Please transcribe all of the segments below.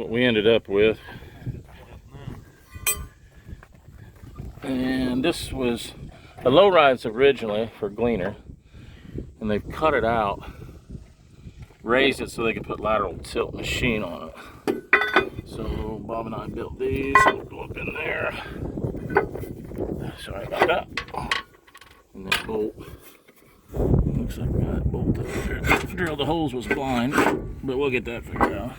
what we ended up with. And this was the low rides originally for Gleaner, and they've cut it out, raised it so they could put lateral tilt machine on it. So Bob and I built these. We'll go up in there. Sorry about that. And this bolt, looks like we got a bolt up there. Drill the holes was blind, but we'll get that figured out.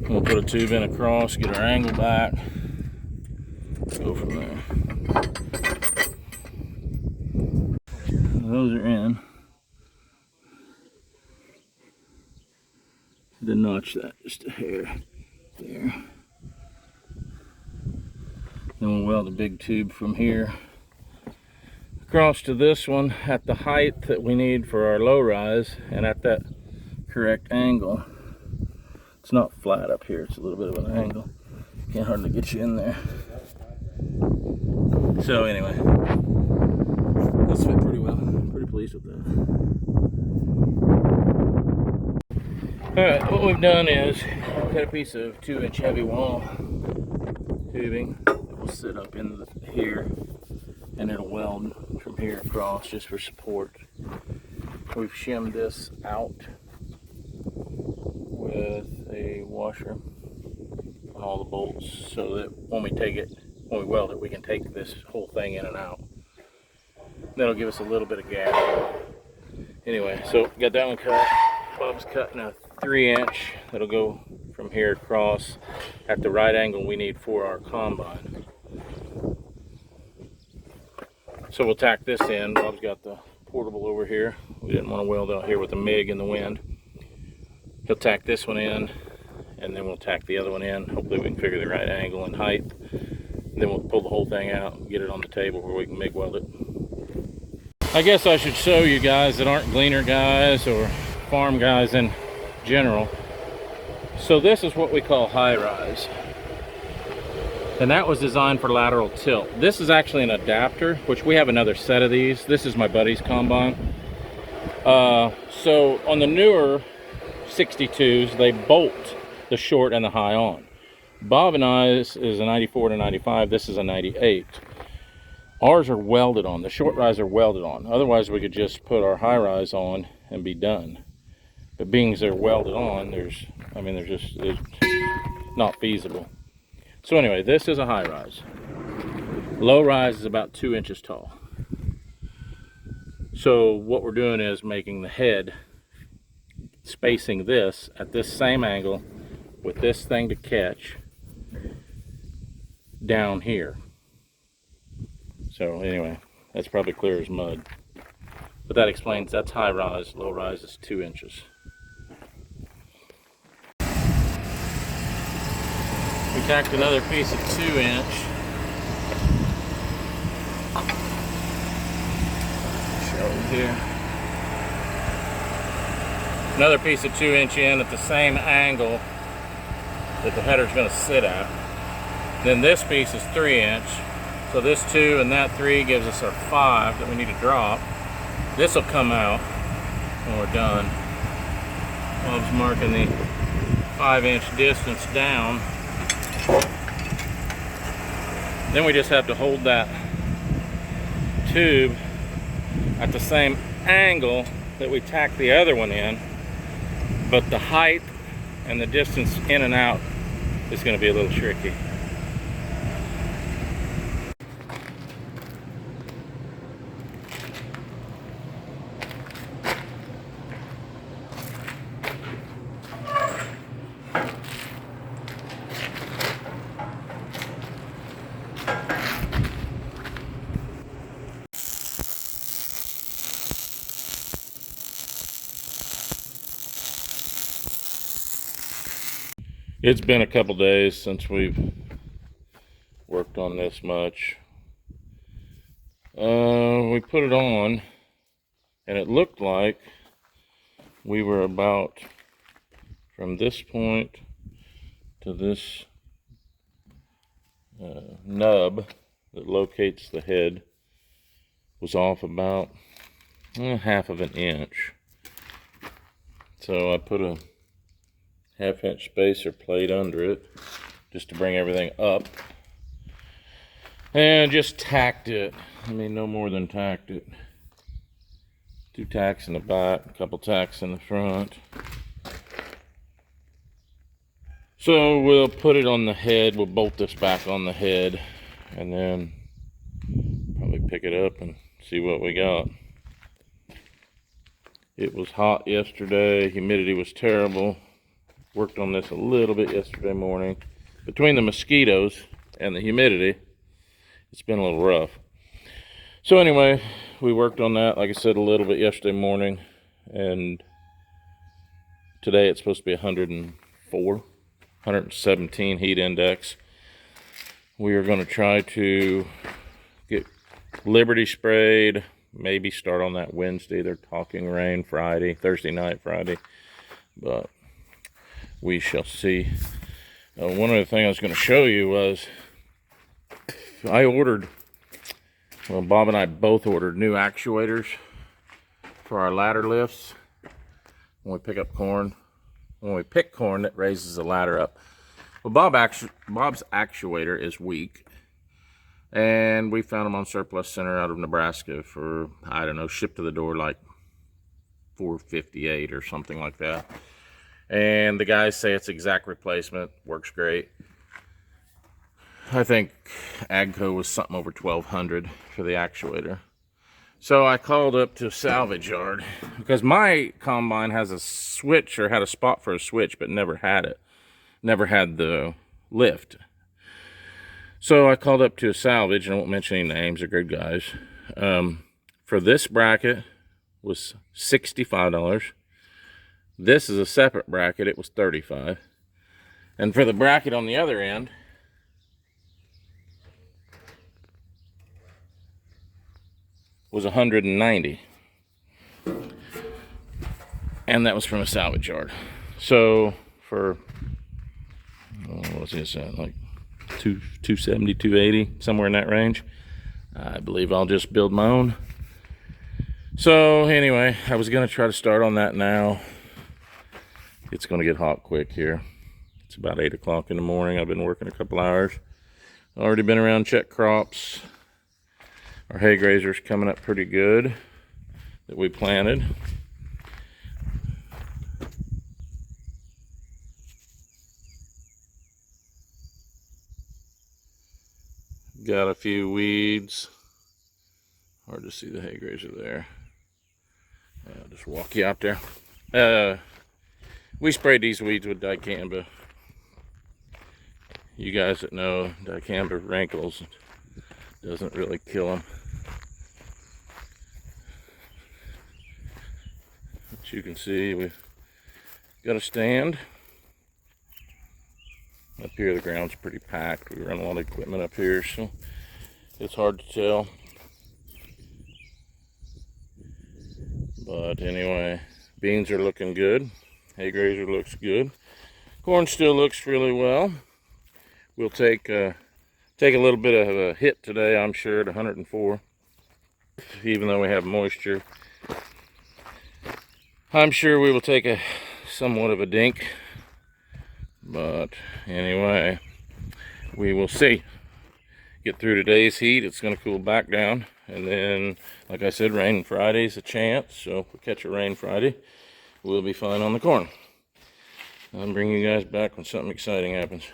We'll put a tube in across, get our angle back, go from there. Those are in. Then notch that just a hair there. Then we'll weld a big tube from here across to this one at the height that we need for our low rise and at that correct angle. It's not flat up here, it's a little bit of an angle. Can't hardly get you in there. So anyway, this fit pretty well. Pretty pleased with that. Alright, what we've done is cut a piece of 2-inch heavy wall tubing that will sit up in here, and it'll weld from here across just for support. We've shimmed this out with a washer on all the bolts so that when we weld it, we can take this whole thing in and out. That'll give us a little bit of gap. Anyway, so got that one cut. Bob's cutting a 3-inch that'll go from here across at the right angle we need for our combine. So we'll tack this in. Bob's got the portable over here. We didn't want to weld out here with the MIG in the wind. He'll tack this one in, and then we'll tack the other one in. Hopefully we can figure the right angle and height. Then we'll pull the whole thing out and get it on the table where we can MIG weld it. I guess I should show you guys that aren't Gleaner guys or farm guys in general. So this is what we call high rise. And that was designed for lateral tilt. This is actually an adapter, which we have another set of these. This is my buddy's combine. So on the newer 62s, they bolt the short and the high on. Bob and I's is a 94 to 95. This is a 98. Ours are welded on. The short rise are welded on. Otherwise, we could just put our high rise on and be done. But being as they're welded on, it's not feasible. So anyway, this is a high rise. Low rise is about 2 inches tall. So what we're doing is making the head, spacing this at this same angle with this thing to catch down here. So anyway, that's probably clear as mud. But that explains that's high rise, low rise is 2 inches. We tacked another piece of 2-inch. Show it here. Another piece of 2-inch in at the same angle that the header's going to sit at. Then this piece is 3-inch. So this 2 and that 3 gives us our 5 that we need to drop. This will come out when we're done. Bob's marking the 5-inch distance down. Then we just have to hold that tube at the same angle that we tack the other one in, but the height and the distance in and out is going to be a little tricky. It's been a couple days since we've worked on this much. We put it on and it looked like we were about from this point to this nub that locates the head was off about 1/2 of an inch. So I put a 1/2-inch spacer plate under it just to bring everything up. And just tacked it. I mean, no more than tacked it. 2 tacks in the back, a couple tacks in the front. So we'll put it on the head. We'll bolt this back on the head and then probably pick it up and see what we got. It was hot yesterday. Humidity was terrible. Worked on this a little bit yesterday morning. Between the mosquitoes and the humidity, it's been a little rough. So anyway, we worked on that, like I said, a little bit yesterday morning. And today it's supposed to be 104, 117 heat index. We are going to try to get Liberty sprayed. Maybe start on that Wednesday. They're talking rain Friday, Thursday night, Friday. But we shall see. One other thing I was going to show you was I ordered, well, Bob and I both ordered new actuators for our ladder lifts. When we pick up corn, when we pick corn, that raises the ladder up. Well, Bob's actuator is weak. And we found them on Surplus Center out of Nebraska for, I don't know, shipped to the door like $4.58 or something like that. And the guys say it's exact replacement, works great. I think Agco was something over $1,200 for the actuator. So I called up to a salvage yard because my combine has a switch, or had a spot for a switch, but never had it. Never had the lift. So I called up to a salvage, and I won't mention any names, they're good guys. For this bracket was $65. This is a separate bracket, it was $35. And for the bracket on the other end, was $190. And that was from a salvage yard. So for, what's this at, like $270, $280, somewhere in that range. I believe I'll just build my own. So anyway, I was going to try to start on that now. It's going to get hot quick here. It's about 8 o'clock in the morning. I've been working a couple hours. Already been around, check crops. Our hay grazer's coming up pretty good that we planted. Got a few weeds. Hard to see the hay grazer there. I'll just walk you out there. We sprayed these weeds with dicamba. You guys that know, dicamba rankles, doesn't really kill them. But you can see we've got a stand. Up here the ground's pretty packed. We run a lot of equipment up here, so it's hard to tell. But anyway, beans are looking good. Hay grazer looks good. Corn still looks really well. We'll take a little bit of a hit today, I'm sure, at 104. Even though we have moisture, I'm sure we will take a somewhat of a dink. But anyway, we will see. Get through today's heat, it's going to cool back down. And then, like I said, rain Friday's a chance. So if we catch a rain Friday, we'll be fine on the corn. I'll bring you guys back when something exciting happens.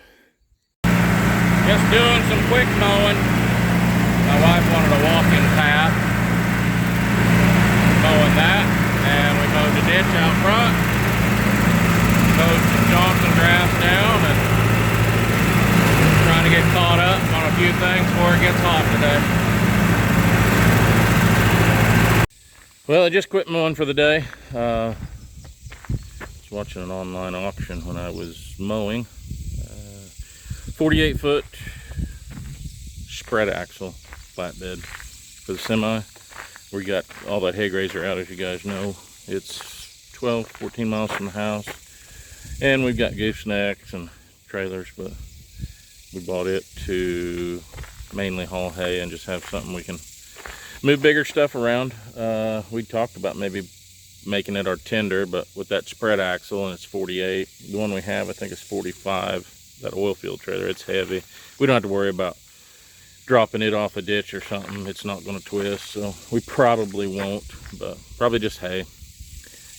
Just doing some quick mowing. My wife wanted a walking path. Mowing that. And we mowed the ditch out front. Mowed some Johnson grass down. And trying to get caught up on a few things before it gets hot today. Well, I just quit mowing for the day. I was watching an online auction when I was mowing. 48-foot spread axle flatbed for the semi. We got all that hay grazer out, as you guys know. It's 12, 14 miles from the house. And we've got goosenecks and trailers, but we bought it to mainly haul hay and just have something we can move bigger stuff around. We talked about maybe making it our tender, but with that spread axle, and it's 48. The one we have, I think, is 45. That oil field trailer, it's heavy. We don't have to worry about dropping it off a ditch or something. It's not going to twist, so we probably won't, but probably just hay.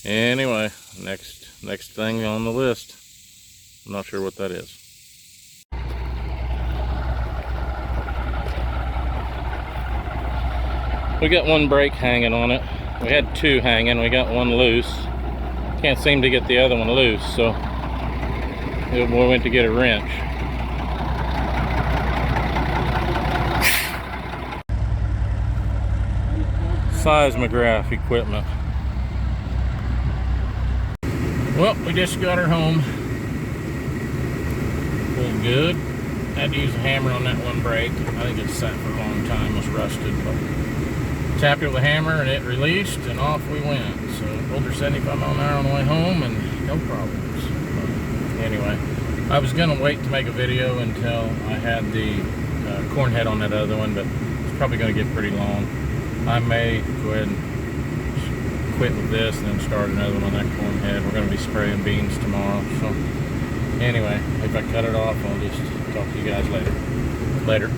Anyway, next thing on the list. I'm not sure what that is. We got one brake hanging on it. We had two hanging, we got one loose. Can't seem to get the other one loose, so we went to get a wrench. Seismograph equipment. Well, we just got her home. Pulled good. Had to use a hammer on that one brake. I think it's sat for a long time, was rusted, but tapped it with a hammer and it released and off we went. So pulled her 75 mile an hour on the way home and no problems. But anyway, I was gonna wait to make a video until I had the corn head on that other one, but it's probably gonna get pretty long. I may go ahead and quit with this and then start another one on that corn head. We're gonna be spraying beans tomorrow. So anyway, if I cut it off, I'll just talk to you guys later.